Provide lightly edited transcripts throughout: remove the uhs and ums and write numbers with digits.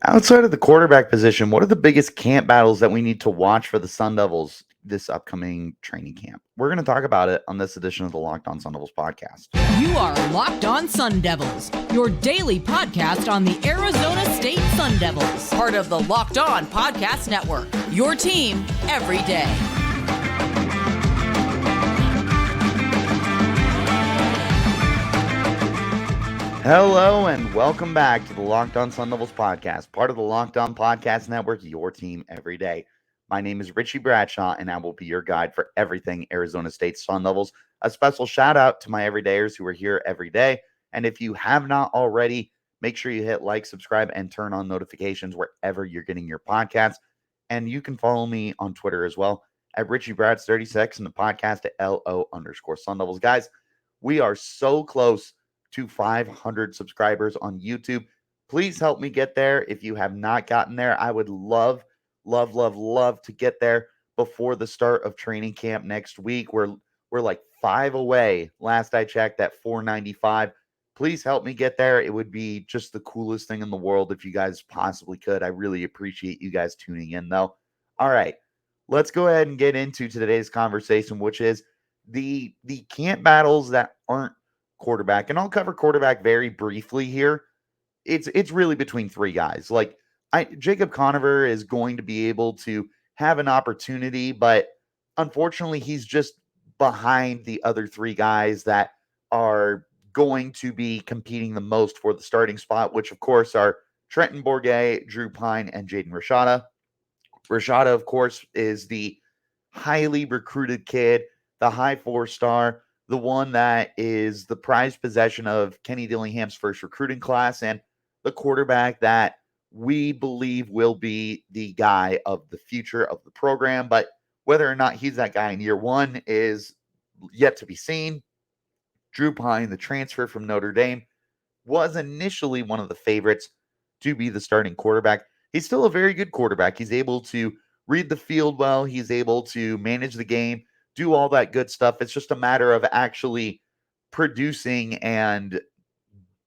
Outside of the quarterback position, what are the biggest camp battles that we need to watch for the Sun Devils this upcoming training camp? We're going to talk about it on this edition of the Locked On Sun Devils podcast. You are Locked On Sun Devils, your daily podcast on the Arizona State Sun Devils, part of the Locked On Podcast Network, your team every day. Hello and welcome back to the Locked On Sun Devils podcast, part of the Locked On Podcast Network, your team every day. My name is Richie Bradshaw, and I will be your guide for everything Arizona State Sun Devils. A special shout out to my everydayers who are here every day. And if you have not already, make sure you hit like, subscribe, and turn on notifications wherever you're getting your podcasts. And you can follow me on Twitter as well at Richie Brads 36 and the podcast at LO_Sun Devils. Guys, we are so close to 500 subscribers on YouTube. Please help me get there. If you have not gotten there, I would love to get there before the start of training camp next week. We're like 5 away. Last I checked at 495. Please help me get there. It would be just the coolest thing in the world if you guys possibly could. I really appreciate you guys tuning in though. All right, let's go ahead and get into today's conversation, which is the camp battles that aren't quarterback. And I'll cover quarterback very briefly here. It's really between three guys. Like Jacob Conover is going to be able to have an opportunity, but unfortunately he's just behind the other three guys that are going to be competing the most for the starting spot, which of course are Trenton Bourguet, Drew Pine, and Jaden Rashada. Rashada, of course, is the highly recruited kid, the high 4-star, the one that is the prized possession of Kenny Dillingham's first recruiting class, and the quarterback that we believe will be the guy of the future of the program. But whether or not he's that guy in year one is yet to be seen. Drew Pine, the transfer from Notre Dame, was initially one of the favorites to be the starting quarterback. He's still a very good quarterback. He's able to read the field well. He's able to manage the game, do all that good stuff. It's just a matter of actually producing and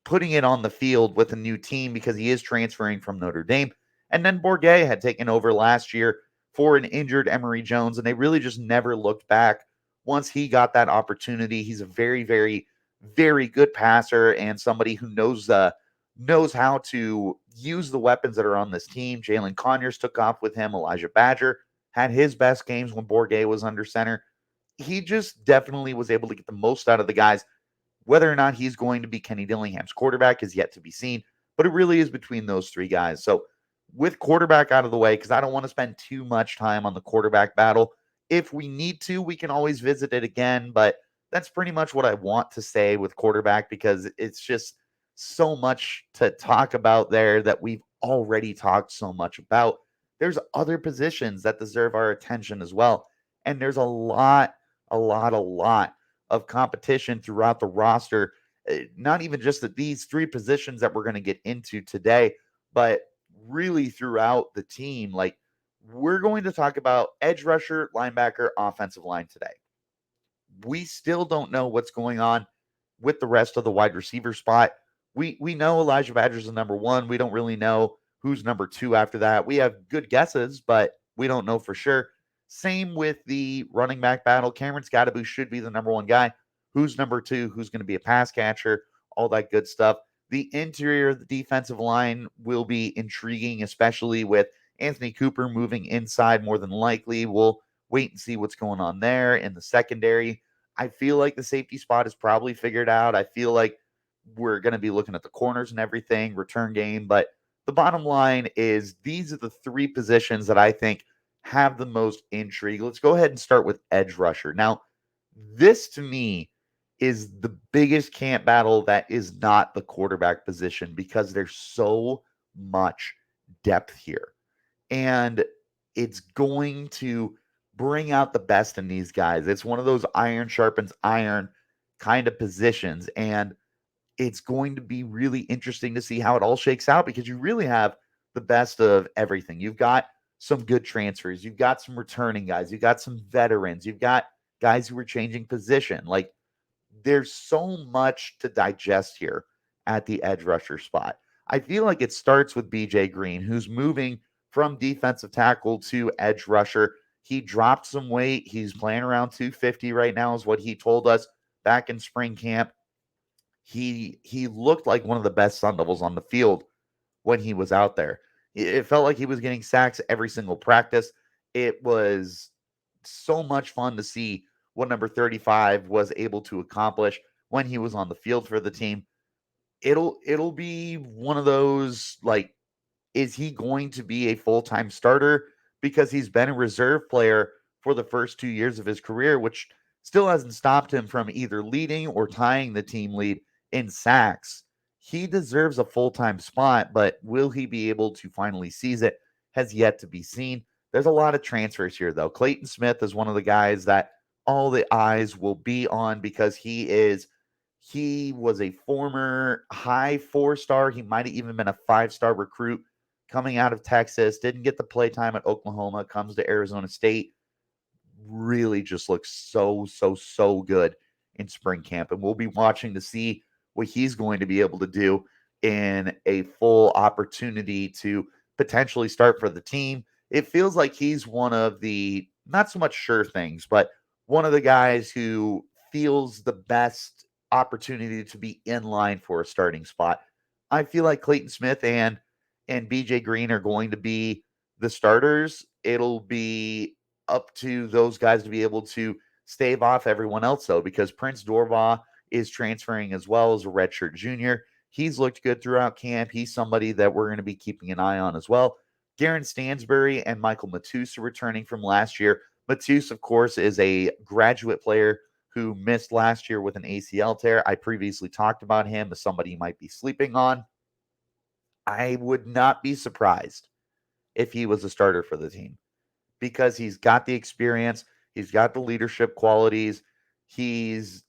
putting it on the field with a new team because he is transferring from Notre Dame. And then Bourguet had taken over last year for an injured Emory Jones, and they really just never looked back once he got that opportunity. He's a very, very, very good passer and somebody who knows how to use the weapons that are on this team. Jalen Conyers took off with him. Elijah Badger had his best games when Bourguet was under center. He just definitely was able to get the most out of the guys. Whether or not he's going to be Kenny Dillingham's quarterback is yet to be seen, but it really is between those three guys. So with quarterback out of the way, because I don't want to spend too much time on the quarterback battle. If we need to, we can always visit it again, but that's pretty much what I want to say with quarterback because it's just so much to talk about there that we've already talked so much about. There's other positions that deserve our attention as well. And there's a lot of competition throughout the roster. Not even just at these three positions that we're going to get into today, but really throughout the team. Like we're going to talk about edge rusher, linebacker, offensive line today. We still don't know what's going on with the rest of the wide receiver spot. We know Elijah Badger's the number one. We don't really know who's number two after that. We have good guesses, but we don't know for sure. Same with the running back battle. Cameron Scadaboo should be the number one guy. Who's number two? Who's going to be a pass catcher? All that good stuff. The interior of the defensive line will be intriguing, especially with Anthony Cooper moving inside more than likely. We'll wait and see what's going on there. In the secondary, I feel like the safety spot is probably figured out. I feel like we're going to be looking at the corners and everything, return game. But the bottom line is these are the three positions that I think have the most intrigue. Let's go ahead and start with edge rusher. Now, this to me is the biggest camp battle that is not the quarterback position because there's so much depth here. And it's going to bring out the best in these guys. It's one of those iron sharpens iron kind of positions. And it's going to be really interesting to see how it all shakes out because you really have the best of everything. You've got some good transfers. You've got some returning guys. You've got some veterans. You've got guys who are changing position. Like there's so much to digest here at the edge rusher spot. I feel like it starts with BJ Green, who's moving from defensive tackle to edge rusher. He dropped some weight. He's playing around 250 right now, is what he told us back in spring camp. He looked like one of the best Sun Devils on the field when he was out there. It felt like he was getting sacks every single practice. It was so much fun to see what number 35 was able to accomplish when he was on the field for the team. It'll be one of those, like, is he going to be a full-time starter? Because he's been a reserve player for the first 2 years of his career, which still hasn't stopped him from either leading or tying the team lead in sacks. He deserves a full-time spot, but will he be able to finally seize it has yet to be seen. There's a lot of transfers here, though. Clayton Smith is one of the guys that all the eyes will be on because he was a former high 4-star. He might have even been a 5-star recruit coming out of Texas, didn't get the play time at Oklahoma, comes to Arizona State, really just looks so good in spring camp. And we'll be watching to see what he's going to be able to do in a full opportunity to potentially start for the team. It feels like he's one of the not so much sure things, but one of the guys who feels the best opportunity to be in line for a starting spot. I feel like Clayton Smith and BJ Green are going to be the starters. It'll be up to those guys to be able to stave off everyone else, though, because Prince Dorvaugh is transferring as well as a redshirt junior. He's looked good throughout camp. He's somebody that we're going to be keeping an eye on as well. Garen Stansbury and Michael Matus are returning from last year. Matus, of course, is a graduate player who missed last year with an ACL tear. I previously talked about him as somebody you might be sleeping on. I would not be surprised if he was a starter for the team because he's got the experience, he's got the leadership qualities, he's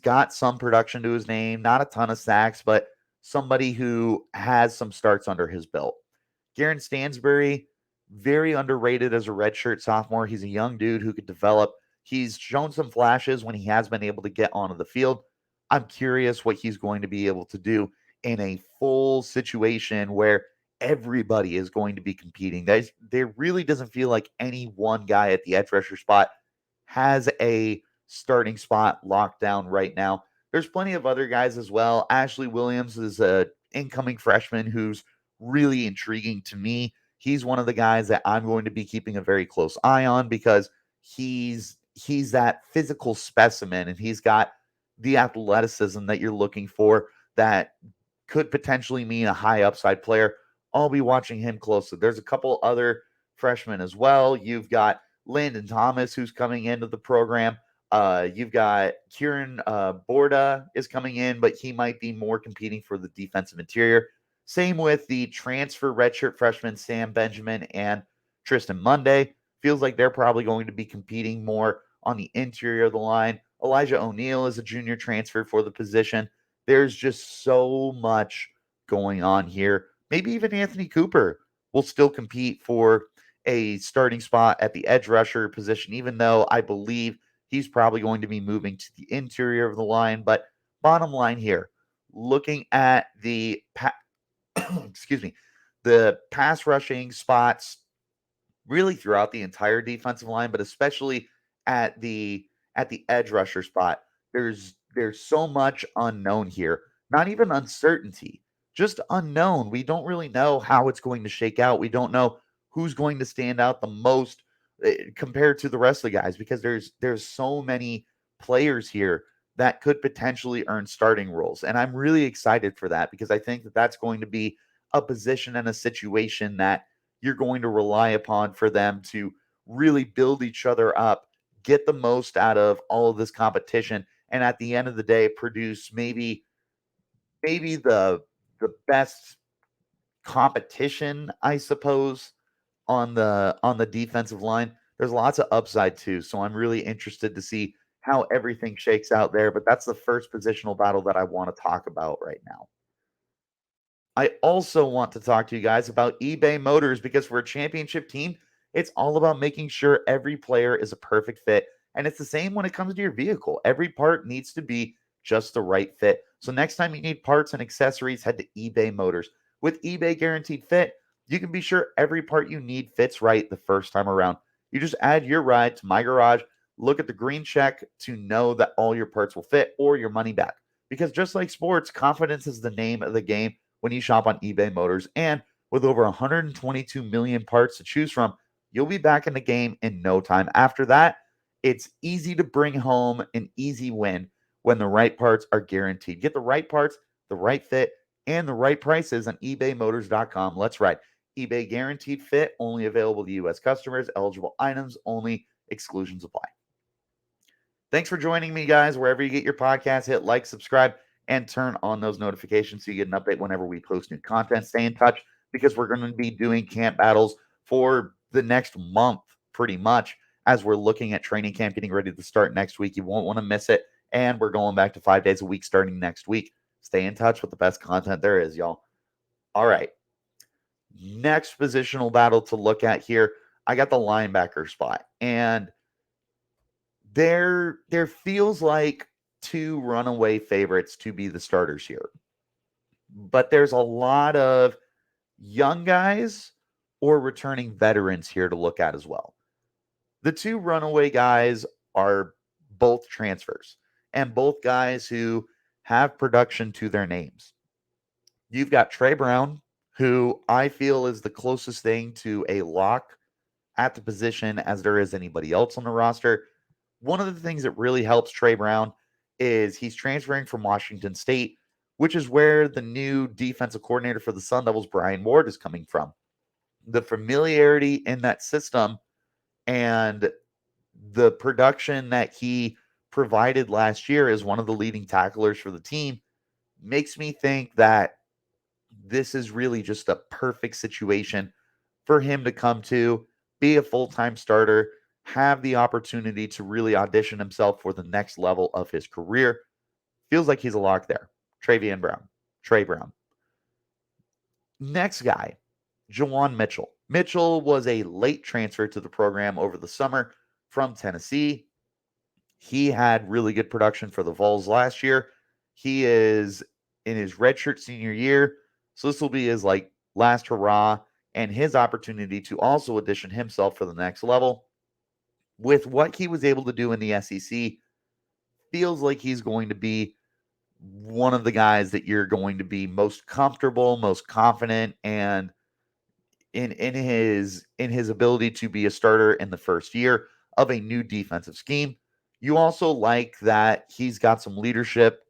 got some production to his name, not a ton of sacks, but somebody who has some starts under his belt. Garen Stansbury, very underrated as a redshirt sophomore. He's a young dude who could develop. He's shown some flashes when he has been able to get onto the field. I'm curious what he's going to be able to do in a full situation where everybody is going to be competing. There really doesn't feel like any one guy at the edge rusher spot has a starting spot locked down right now. There's plenty of other guys as well. Ashley Williams is a incoming freshman who's really intriguing to me. He's one of the guys that I'm going to be keeping a very close eye on because he's that physical specimen and he's got the athleticism that you're looking for that could potentially mean a high upside player. I'll be watching him closely. There's a couple other freshmen as well. You've got Landon Thomas, who's coming into the program. You've got Kieran Borda is coming in, but he might be more competing for the defensive interior. Same with the transfer redshirt freshmen, Sam Benjamin and Tristan Monday. Feels like they're probably going to be competing more on the interior of the line. Elijah O'Neill is a junior transfer for the position. There's just so much going on here. Maybe even Anthony Cooper will still compete for a starting spot at the edge rusher position, even though I believe he's probably going to be moving to the interior of the line. But bottom line here, looking at the excuse me, the pass rushing spots really throughout the entire defensive line, but especially at the edge rusher spot. There's so much unknown here. Not even uncertainty, just unknown. We don't really know how it's going to shake out. We don't know who's going to stand out the most compared to the rest of the guys because there's so many players here that could potentially earn starting roles. And I'm really excited for that because I think that that's going to be a position and a situation that you're going to rely upon for them to really build each other up, get the most out of all of this competition, and at the end of the day, produce maybe the best competition, I suppose, on the defensive line. There's lots of upside too, so I'm really interested to see how everything shakes out there. But that's the first positional battle that I want to talk about right now. I also want to talk to you guys about eBay Motors because for a championship team, it's all about making sure every player is a perfect fit. And it's the same when it comes to your vehicle. Every part needs to be just the right fit. So next time you need parts and accessories, head to eBay Motors. With eBay Guaranteed Fit, you can be sure every part you need fits right the first time around. You just add your ride to My Garage, look at the green check to know that all your parts will fit or your money back. Because just like sports, confidence is the name of the game when you shop on eBay Motors. And with over 122 million parts to choose from, you'll be back in the game in no time. After that, it's easy to bring home an easy win when the right parts are guaranteed. Get the right parts, the right fit, and the right prices on ebaymotors.com. Let's ride. eBay Guaranteed Fit, only available to U.S. customers, eligible items only, exclusions apply. Thanks for joining me, guys. Wherever you get your podcast, hit like, subscribe, and turn on those notifications so you get an update whenever we post new content. Stay in touch because we're going to be doing camp battles for the next month, pretty much, as we're looking at training camp getting ready to start next week. You won't want to miss it. And we're going back to 5 days a week starting next week. Stay in touch with the best content there is, y'all. All right. Next positional battle to look at here. I got the linebacker spot. And there feels like two runaway favorites to be the starters here. But there's a lot of young guys or returning veterans here to look at as well. The two runaway guys are both transfers and both guys who have production to their names. You've got Trey Brown, who I feel is the closest thing to a lock at the position as there is anybody else on the roster. One of the things that really helps Trey Brown is he's transferring from Washington State, which is where the new defensive coordinator for the Sun Devils, Brian Ward, is coming from. The familiarity in that system and the production that he provided last year as one of the leading tacklers for the team makes me think that this is really just a perfect situation for him to come to, be a full-time starter, have the opportunity to really audition himself for the next level of his career. Feels like he's a lock there. Trey Brown. Next guy, Jawan Mitchell. Mitchell was a late transfer to the program over the summer from Tennessee. He had really good production for the Vols last year. He is in his redshirt senior year. So this will be his last hurrah and his opportunity to also audition himself for the next level. With what he was able to do in the SEC, feels like he's going to be one of the guys that you're going to be most comfortable, most confident, and in his ability to be a starter in the first year of a new defensive scheme. You also like that he's got some leadership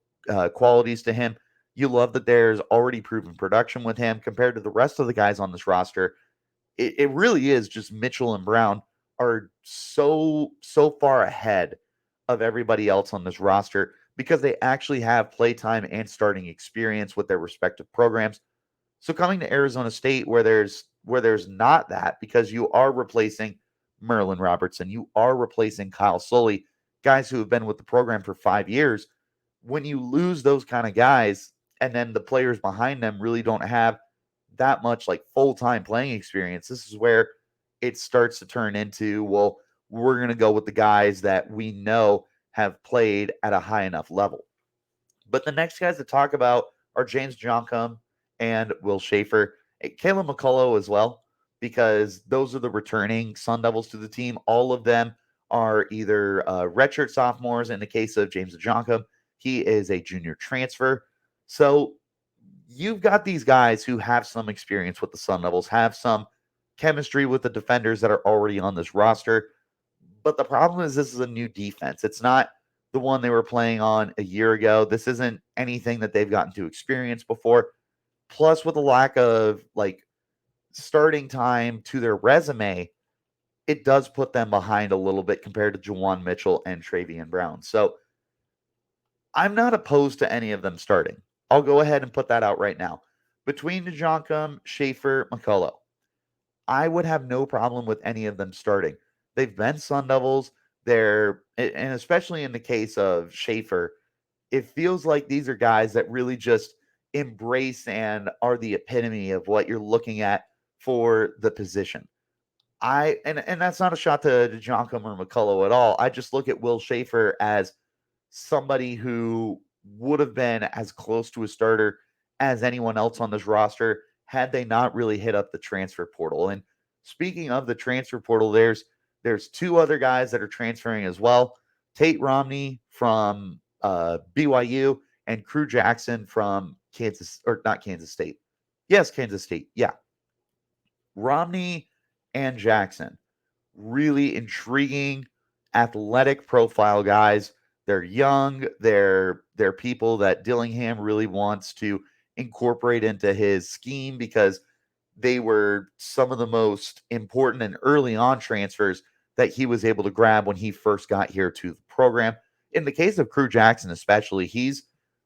qualities to him. You love that there's already proven production with him compared to the rest of the guys on this roster. It really is just Mitchell and Brown are so far ahead of everybody else on this roster because they actually have playtime and starting experience with their respective programs. So coming to Arizona State where there's not that, because you are replacing Merlin Robertson, you are replacing Kyle Sully, guys who have been with the program for 5 years. When you lose those kind of guys and then the players behind them really don't have that much full-time playing experience, this is where it starts to turn into, well, we're going to go with the guys that we know have played at a high enough level. But the next guys to talk about are James Joncum and Will Schaefer, Caleb McCullough as well, because those are the returning Sun Devils to the team. All of them are either redshirt sophomores. In the case of James Joncum, he is a junior transfer. So you've got these guys who have some experience with the Sun Devils, have some chemistry with the defenders that are already on this roster. But the problem is this is a new defense. It's not the one they were playing on a year ago. This isn't anything that they've gotten to experience before. Plus, with a lack of starting time to their resume, it does put them behind a little bit compared to Jawan Mitchell and Travion Brown. So I'm not opposed to any of them starting. I'll go ahead and put that out right now. Between Joncum, Schaefer, McCullough, I would have no problem with any of them starting. They've been Sun Devils. And especially in the case of Schaefer, it feels like these are guys that really just embrace and are the epitome of what you're looking at for the position. And that's not a shot to Joncum or McCullough at all. I just look at Will Schaefer as somebody who would have been as close to a starter as anyone else on this roster had they not really hit up the transfer portal. And speaking of the transfer portal, there's two other guys that are transferring as well. Tate Romney from BYU and Crew Jackson from Kansas, or not Kansas State. Yes, Kansas State. Yeah. Romney and Jackson, really intriguing, athletic profile guys. They're young. They're people that Dillingham really wants to incorporate into his scheme because they were some of the most important and early on transfers that he was able to grab when he first got here to the program. In the case of Crew Jackson, especially, he's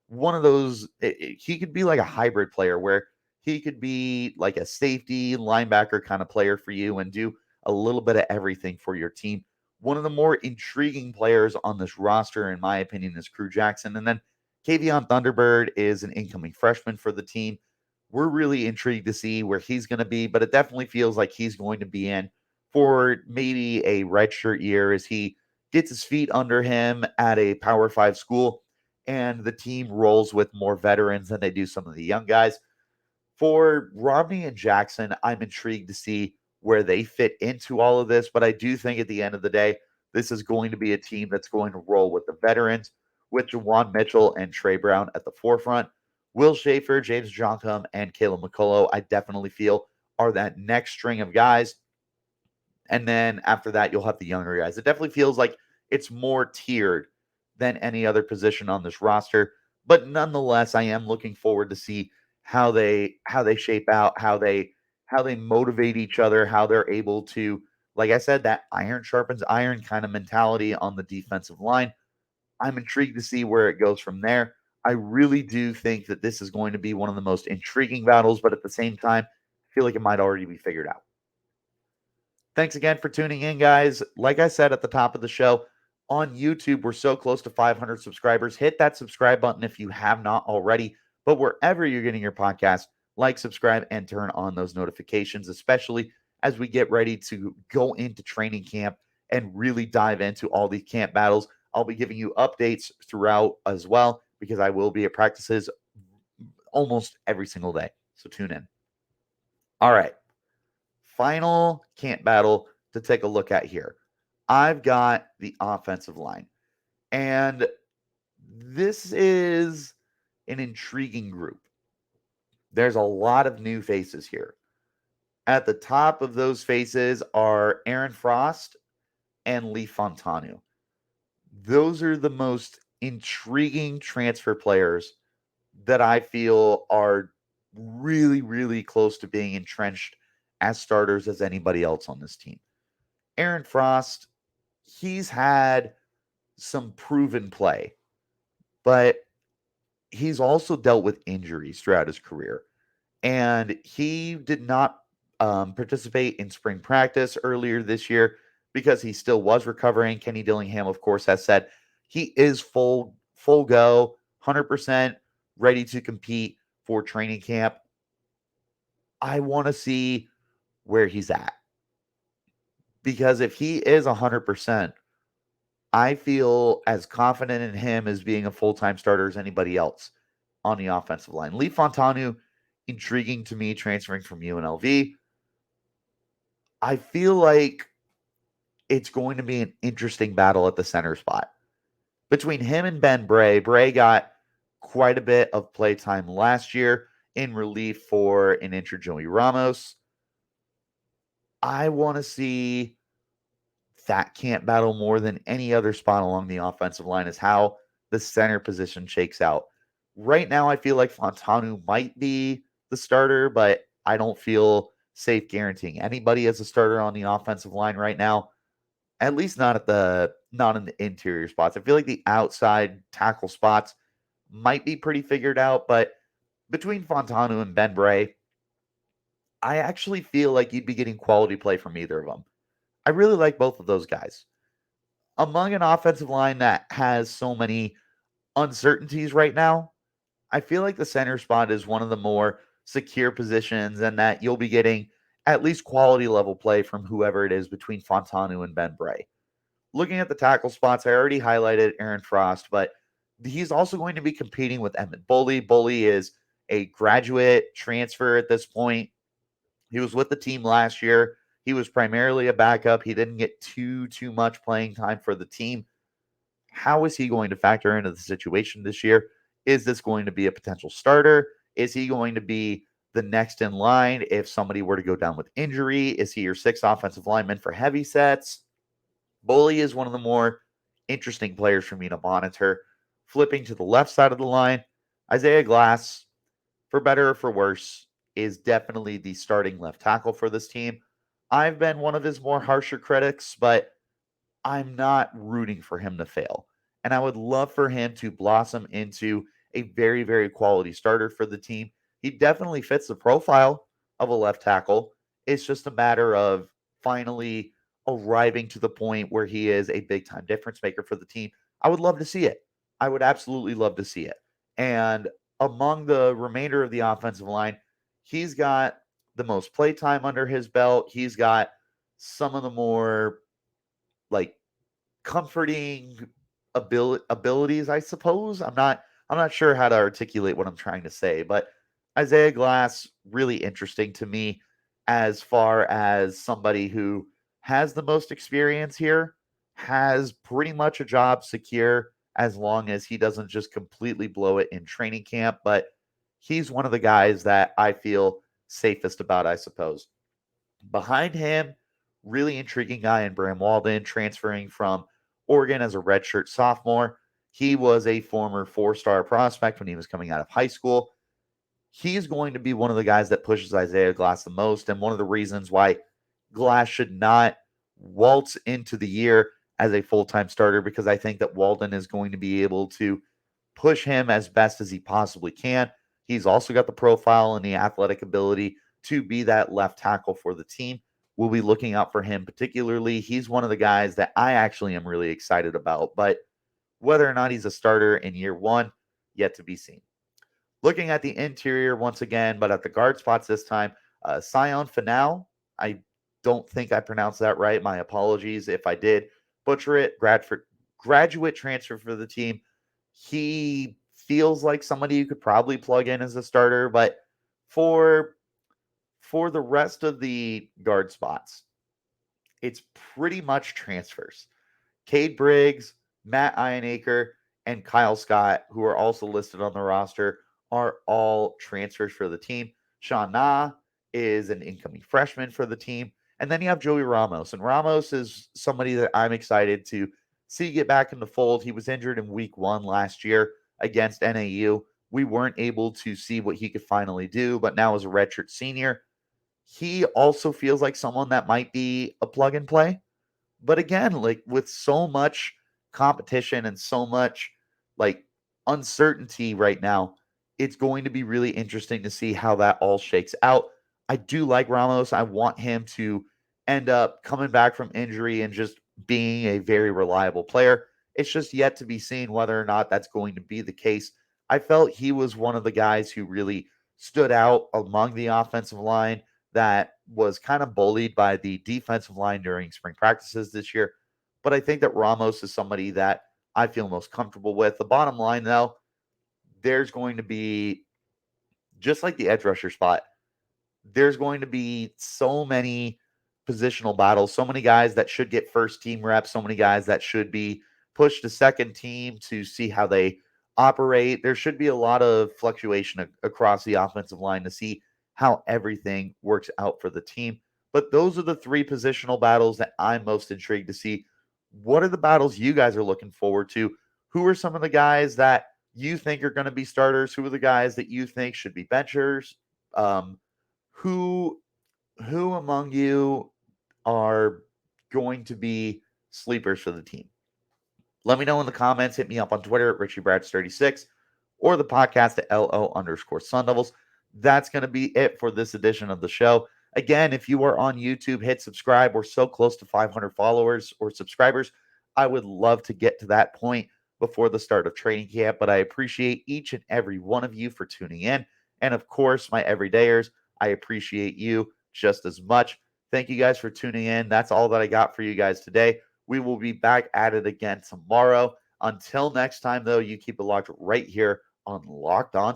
one of those, he could be like a hybrid player where he could be like a safety linebacker kind of player for you and do a little bit of everything for your team. One of the more intriguing players on this roster, in my opinion, is Crew Jackson. And then Kavion Thunderbird is an incoming freshman for the team. We're really intrigued to see where he's going to be, but it definitely feels like he's going to be in for maybe a redshirt year as he gets his feet under him at a Power 5 school and the team rolls with more veterans than they do some of the young guys. For Romney and Jackson, I'm intrigued to see where they fit into all of this, but I do think at the end of the day, this is going to be a team that's going to roll with the veterans, with Jawan Mitchell and Trey Brown at the forefront. Will Schaefer, James Joncum, and Caleb McCullough, I definitely feel are that next string of guys. And then after that, you'll have the younger guys. It definitely feels like it's more tiered than any other position on this roster. But nonetheless, I am looking forward to see how they shape out, how they motivate each other, how they're able to, like I said, that iron sharpens iron kind of mentality on the defensive line. I'm intrigued to see where it goes from there. I really do think that this is going to be one of the most intriguing battles, but at the same time, I feel like it might already be figured out. Thanks again for tuning in, guys. Like I said at the top of the show, on YouTube, we're so close to 500 subscribers. Hit that subscribe button if you have not already. But wherever you're getting your podcast, like, subscribe, and turn on those notifications, especially as we get ready to go into training camp and really dive into all these camp battles. I'll be giving you updates throughout as well because I will be at practices almost every single day. So tune in. All right. Final camp battle to take a look at here. I've got the offensive line. And this is an intriguing group. There's a lot of new faces here. At the top of those faces are AREN Frost and Lee Fontanu. Those are the most intriguing transfer players that I feel are really, really close to being entrenched as starters as anybody else on this team. AREN Frost, he's had some proven play, but he's also dealt with injuries throughout his career. And he did not participate in spring practice earlier this year because he still was recovering. Kenny Dillingham, of course, has said he is full go, 100% ready to compete for training camp. I want to see where he's at because if he is 100%, I feel as confident in him as being a full-time starter as anybody else on the offensive line. Lee Fontanu, intriguing to me, transferring from UNLV. I feel like it's going to be an interesting battle at the center spot. Between him and Ben Bray, Bray got quite a bit of playtime last year in relief for an injured Joey Ramos. I want to see that camp battle more than any other spot along the offensive line is how the center position shakes out. Right now, I feel like Fontanu might be the starter, but I don't feel safe guaranteeing anybody as a starter on the offensive line right now. At least not in the interior spots. I feel like the outside tackle spots might be pretty figured out, but between Fontanu and Ben Bray, I actually feel like you'd be getting quality play from either of them. I really like both of those guys. Among an offensive line that has so many uncertainties right now, I feel like the center spot is one of the more secure positions and that you'll be getting at least quality level play from whoever it is between Fontanu and Ben Bray. Looking at the tackle spots, I already highlighted AREN Frost, but he's also going to be competing with Emmett Bully. Bully is a graduate transfer at this point. He was with the team last year. He was primarily a backup. He didn't get too much playing time for the team. How is he going to factor into the situation this year? Is this going to be a potential starter? Is he going to be the next in line if somebody were to go down with injury? Is he your sixth offensive lineman for heavy sets? Bully is one of the more interesting players for me to monitor. Flipping to the left side of the line, Isaiah Glass, for better or for worse, is definitely the starting left tackle for this team. I've been one of his more harsher critics, but I'm not rooting for him to fail. And I would love for him to blossom into a very, very quality starter for the team. He definitely fits the profile of a left tackle. It's just a matter of finally arriving to the point where he is a big time difference maker for the team. I would love to see it. I would absolutely love to see it. And among the remainder of the offensive line, he's got the most play time under his belt. He's got some of the more like comforting abilities, I suppose. I'm not sure how to articulate what I'm trying to say, but Isaiah Glass really interesting to me as far as somebody who has the most experience here, has pretty much a job secure as long as he doesn't just completely blow it in training camp, but he's one of the guys that I feel safest about, I suppose. Behind him, really intriguing guy in Bram Walden, transferring from Oregon as a redshirt sophomore. He was a former four-star prospect when he was coming out of high school. He's going to be one of the guys that pushes Isaiah Glass the most, and one of the reasons why Glass should not waltz into the year as a full-time starter, because I think that Walden is going to be able to push him as best as he possibly can. He's also got the profile and the athletic ability to be that left tackle for the team. We'll be looking out for him particularly. He's one of the guys that I actually am really excited about, but whether or not he's a starter in year one, yet to be seen. Looking at the interior once again, but at the guard spots this time, Sion Fanal. I don't think I pronounced that right. My apologies if I did butcher it. Graduate transfer for the team. He feels like somebody you could probably plug in as a starter, but for the rest of the guard spots, it's pretty much transfers. Cade Briggs, Matt Ironacre, and Kyle Scott, who are also listed on the roster, are all transfers for the team. Sean Na is an incoming freshman for the team. And then you have Joey Ramos. And Ramos is somebody that I'm excited to see get back in the fold. He was injured in week 1 last year against NAU. We weren't able to see what he could finally do, but now as a redshirt senior, he also feels like someone that might be a plug and play. But again, like with so much competition and so much like uncertainty right now, it's going to be really interesting to see how that all shakes out. I do like Ramos. I want him to end up coming back from injury and just being a very reliable player. It's just yet to be seen whether or not that's going to be the case. I felt he was one of the guys who really stood out among the offensive line that was kind of bullied by the defensive line during spring practices this year. But I think that Ramos is somebody that I feel most comfortable with. The bottom line, though, there's going to be, just like the edge rusher spot, there's going to be so many positional battles, so many guys that should get first team reps, so many guys that should be pushed to second team to see how they operate. There should be a lot of fluctuation across the offensive line to see how everything works out for the team. But those are the 3 positional battles that I'm most intrigued to see. What are the battles you guys are looking forward to? Who are some of the guys that you think are going to be starters? Who are the guys that you think should be benchers? Um, who among you are going to be sleepers for the team? Let me know in the comments. Hit me up on Twitter at RichieBrads36 or the podcast at LO_Sun Devils. That's going to be it for this edition of the show. Again, if you are on YouTube, hit subscribe. We're so close to 500 followers or subscribers. I would love to get to that point before the start of training camp, but I appreciate each and every one of you for tuning in. And of course, my everydayers, I appreciate you just as much. Thank you guys for tuning in. That's all that I got for you guys today. We will be back at it again tomorrow. Until next time, though, you keep it locked right here on Locked On